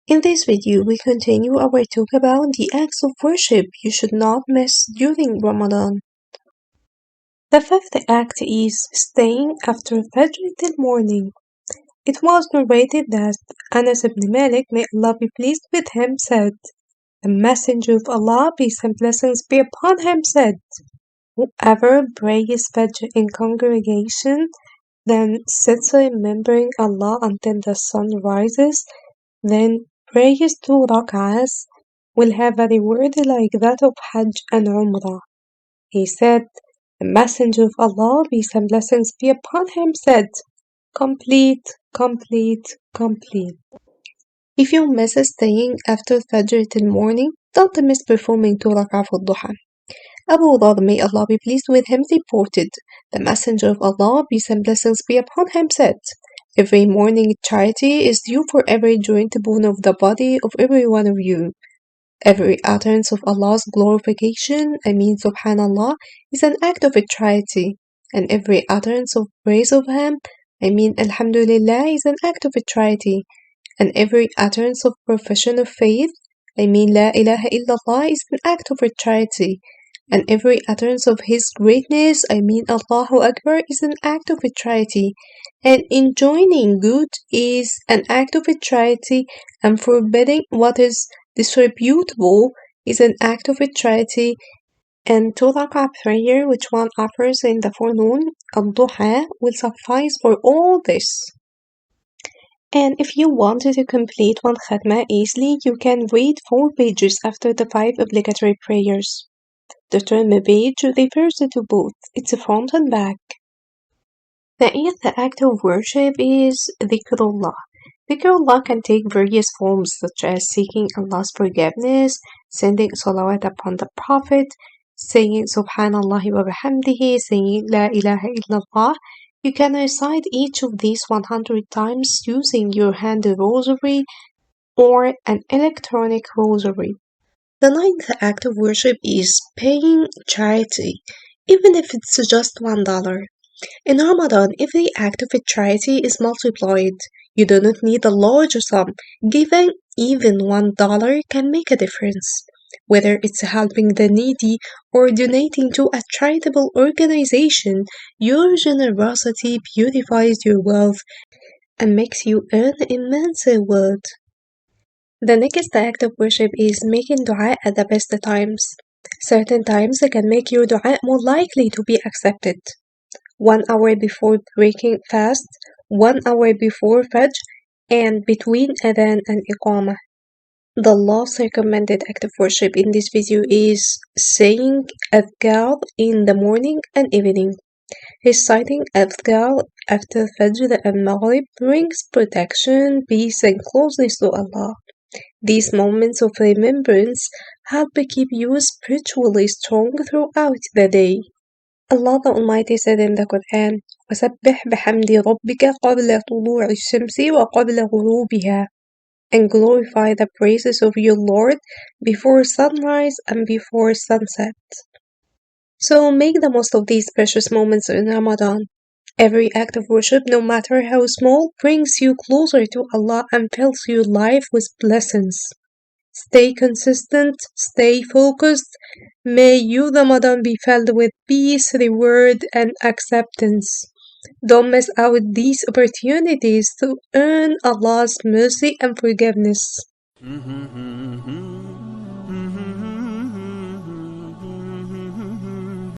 In this video, we continue our talk about the acts of worship you should not miss during Ramadan. The fifth act is staying after Fajr till morning. It was narrated that Anas ibn Malik, may Allah be pleased with him, said, "The Messenger of Allah, peace and blessings be upon him, said, whoever prays Fajr in congregation, then sits remembering Allah until the sun rises, then prays 2 rak'ahs, will have a reward like that of Hajj and Umrah." He said, "The Messenger of Allah, peace and blessings be upon him, said, complete, complete, complete." If you miss staying after Fajr till morning, don't miss performing 2 rak'ah for Duha. Abu Dhar, may Allah be pleased with him, reported, "The Messenger of Allah, peace and blessings be upon him, said, every morning charity is due for every joint bone of the body of every one of you. Every utterance of Allah's glorification, Subhanallah, is an act of charity, and every utterance of praise of Him, Alhamdulillah, is an act of charity, and every utterance of profession of faith, La ilaha illallah, is an act of charity, and every utterance of His greatness, Allahu Akbar, is an act of charity, and enjoining good is an act of charity, and forbidding what is disreputable is an act of charity, and 2 rak'ah prayer which one offers in the forenoon, al-duha, will suffice for all this. And if you wanted to complete one Khatma easily, you can read 4 pages after the 5 obligatory prayers. The term page refers to both its front and back. The 8th act of worship is Dikhr Allah. Dikhr Allah can take various forms such as seeking Allah's forgiveness, sending salawat upon the Prophet, saying Subhanallah wa bihamdihi, saying La ilaha illallah. You can recite each of these 100 times using your hand rosary or an electronic rosary. The 9th act of worship is paying charity, even if it's just $1. In Ramadan, every act of charity is multiplied. You do not need a large sum. Giving even $1 can make a difference. Whether it's helping the needy or donating to a charitable organization, your generosity beautifies your wealth and makes you earn immense reward. The next act of worship is making dua at the best times. Certain times can make your dua more likely to be accepted. 1 hour before breaking fast, 1 hour before Fajr, and between Adhan and Iqamah. The last recommended act of worship in this video is saying Azkar in the morning and evening. Reciting Azkar after Fajr and Maghrib brings protection, peace, and closeness to Allah. These moments of remembrance help keep you spiritually strong throughout the day. Allah the Almighty said in the Quran, وَسَبِّحْ بِحَمْدِ رَبِّكَ قَبْلَ طُلُوعِ الشَّمْسِ وَقَبْلَ غُرُوبِهَا, and glorify the praises of your Lord before sunrise and before sunset. So make the most of these precious moments in Ramadan. Every act of worship, no matter how small, brings you closer to Allah and fills your life with blessings. Stay consistent, stay focused. May your Ramadan be filled with peace, reward, and acceptance. Don't miss out these opportunities to earn Allah's mercy and forgiveness.